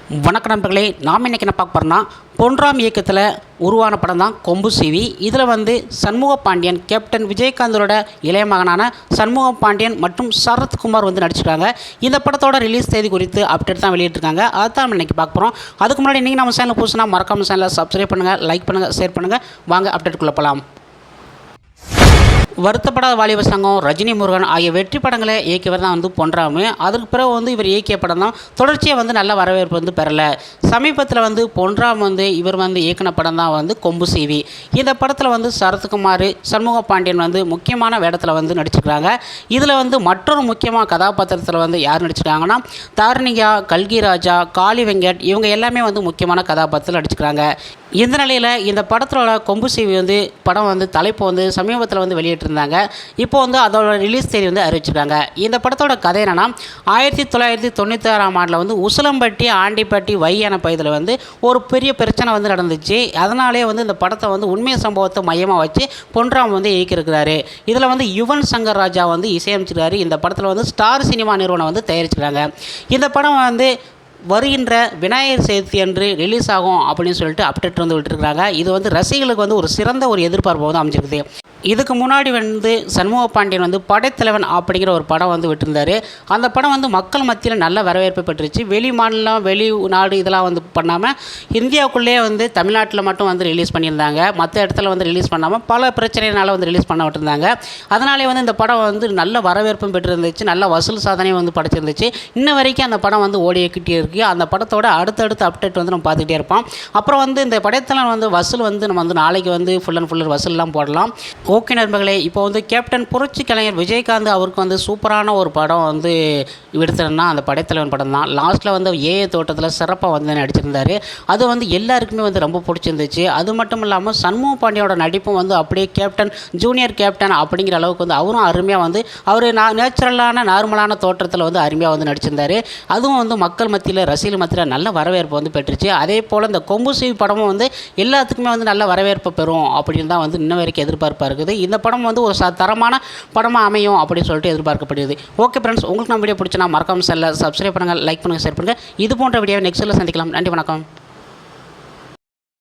வணக்க நண்பர்களே, நாம் இன்றைக்கி என்ன பார்க்க போகிறோம்னா பொன்ராம் இயக்கத்தில் உருவான படம் தான் கொம்பு சீவி. இதில் வந்து சண்முக பாண்டியன், கேப்டன் விஜயகாந்தோட இளைய மகனான சண்முக பாண்டியன் மற்றும் சரத்குமார் வந்து நடிச்சிருக்காங்க. இந்த படத்தோட ரிலீஸ் தேதி குறித்து அப்டேட் தான் வெளியிட்டிருக்காங்க. அதுதான் நம்ம இன்றைக்கி பார்க்க போகிறோம். அதுக்கு முன்னாடி நீங்கள் நம்ம சேனல் புதுசுனா மறக்காம சேனலை சப்ஸ்கிரைப் பண்ணுங்கள், லைக் பண்ணுங்கள், ஷேர் பண்ணுங்கள். வாங்க அப்டேட்டுக்குள்ளே போகலாம். வருத்தப்படாத வாலிப சங்கம், ரஜினி முருகன் ஆகிய வெற்றி படங்களை இயக்கியவர் தான் வந்து பொன்ராமு. அதற்கு பிறகு வந்து இவர் இயக்கிய படம் தான் தொடர்ச்சியாக வந்து நல்ல வரவேற்பு வந்து பெறலை. சமீபத்தில் வந்து பொன்ராம் வந்து இவர் வந்து இயக்கின படம் தான் வந்து கொம்பு சீவி. இந்த படத்தில் வந்து சரத்குமார், சண்முக பாண்டியன் வந்து முக்கியமான வேடத்தில் வந்து நடிச்சிருக்காங்க. இதில் வந்து மற்றொரு முக்கியமான கதாபாத்திரத்தில் வந்து யார் நடிச்சிருக்காங்கன்னா தாரணிகா, கல்கி ராஜா, காளி வெங்கட் இவங்க எல்லாமே வந்து முக்கியமான கதாபாத்திரத்தில் நடிச்சிருக்காங்க. இந்த நிலையில் இந்த படத்தோட கொம்பு சீவி வந்து படம் வந்து தலைப்பு வந்து சமீபத்தில் வந்து வெளியிட்டிருந்தாங்க. இப்போ வந்து அதோட ரிலீஸ் தேதி வந்து அறிவிச்சிருக்காங்க. இந்த படத்தோட கதை என்னென்னா 1996ஆம் ஆண்டில் வந்து உசிலம்பட்டி, ஆண்டிப்பட்டி, வை என பகுதியில் வந்து ஒரு பெரிய பிரச்சனை வந்து நடந்துச்சு. அதனாலே வந்து இந்த படத்தை வந்து உண்மை சம்பவத்தை மையமாக வச்சு பொன்ராம் வந்து இயக்கியிருக்கிறாரு. இதில் வந்து யுவன் சங்கர் ராஜா வந்து இசையமைச்சிருக்காரு. இந்த படத்தில் வந்து ஸ்டார் சினிமா நிறுவனம் வந்து தயாரிச்சிருக்காங்க. இந்த படம் வந்து வருகின்ற விநாயகர் சதுர்த்தி அன்று ரிலீஸ் ஆகும் அப்படின்னு சொல்லிட்டு அப்டேட் வந்து விட்டுருக்காங்க. இது வந்து ரசிகர்களுக்கு வந்து ஒரு சிறந்த ஒரு எதிர்பார்ப்பு வந்து அமைஞ்சிருக்குது. இதுக்கு முன்னாடி வந்து சண்முக பாண்டியன் வந்து படைத்தலைவன் அப்படிங்கிற ஒரு படம் வந்து விட்டுருந்தார். அந்த படம் வந்து மக்கள் மத்தியில் நல்ல வரவேற்பை பெற்றுச்சு. வெளி மாநிலம், வெளி நாடு இதெல்லாம் வந்து பண்ணாமல் இந்தியாவுக்குள்ளேயே வந்து தமிழ்நாட்டில் மட்டும் வந்து ரிலீஸ் பண்ணியிருந்தாங்க. மற்ற இடத்துல வந்து ரிலீஸ் பண்ணாமல் பல பிரச்சனைனால வந்து ரிலீஸ் பண்ண விட்டுருந்தாங்க. அதனாலே வந்து இந்த படம் வந்து நல்ல வரவேற்பும் பெற்றிருந்துச்சு, நல்ல வசூல் சாதனையும் வந்து படைச்சிருந்துச்சு. இன்ன வரைக்கும் அந்த படம் வந்து ஓடிக்கிட்டே இருக்குது. அந்த படத்தோட அடுத்தடுத்த அப்டேட் வந்து நம்ம பார்த்துக்கிட்டே இருப்போம். அப்புறம் வந்து இந்த படைத்தலைவன் வந்து வசூல் வந்து நம்ம வந்து நாளைக்கு வந்து ஃபுல் அண்ட் ஃபுல்லர் வசூல்லாம் போடலாம். ஓகே நண்பர்களே, இப்போ வந்து கேப்டன் புரட்சி கலைஞர் விஜயகாந்த் அவருக்கு வந்து சூப்பரான ஒரு படம் வந்து எடுத்துனா அந்த படைத்தலைவன் படம் தான். லாஸ்ட்டில் வந்து ஏஏ தோட்டத்தில் சிறப்பாக வந்து நடிச்சிருந்தார். அது வந்து எல்லாருக்குமே வந்து ரொம்ப பிடிச்சிருந்துச்சு. அது மட்டும் இல்லாமல் சண்முக பாண்டியோட நடிப்பும் வந்து அப்படியே கேப்டன், ஜூனியர் கேப்டன் அப்படிங்கிற அளவுக்கு வந்து அவரும் அருமையாக வந்து அவர் நேச்சுரலான நார்மலான தோற்றத்தில் வந்து அருமையாக வந்து நடிச்சிருந்தார். அதுவும் வந்து மக்கள் மத்தியில், ரசிகர்கள் மத்தியில் நல்ல வரவேற்பு வந்து பெற்றுச்சு. அதே போல் இந்த கொம்பு சீவி படமும் வந்து எல்லாத்துக்குமே வந்து நல்ல வரவேற்பு பெறும் அப்படின்னு தான் வந்து இன்ன வரைக்கும் எதிர்பார்ப்பாக இருக்குது. இந்த படம் வந்து ஒரு தரமான படமாக அமையும் அப்படின்னு சொல்லிட்டு எதிர்பார்க்கப்படுது. ஓகே ஃப்ரெண்ட்ஸ், உங்களுக்கு நம்ம வீடியோ பிடிச்சினா மறக்காம சேனலை சப்ஸ்கிரைப் பண்ணுங்கள், லைக் பண்ணுங்கள், ஷேர் பண்ணுங்கள். இது போன்ற வீடியோவை நெக்ஸ்ட்டில் சந்திக்கலாம். நன்றி, வணக்கம்.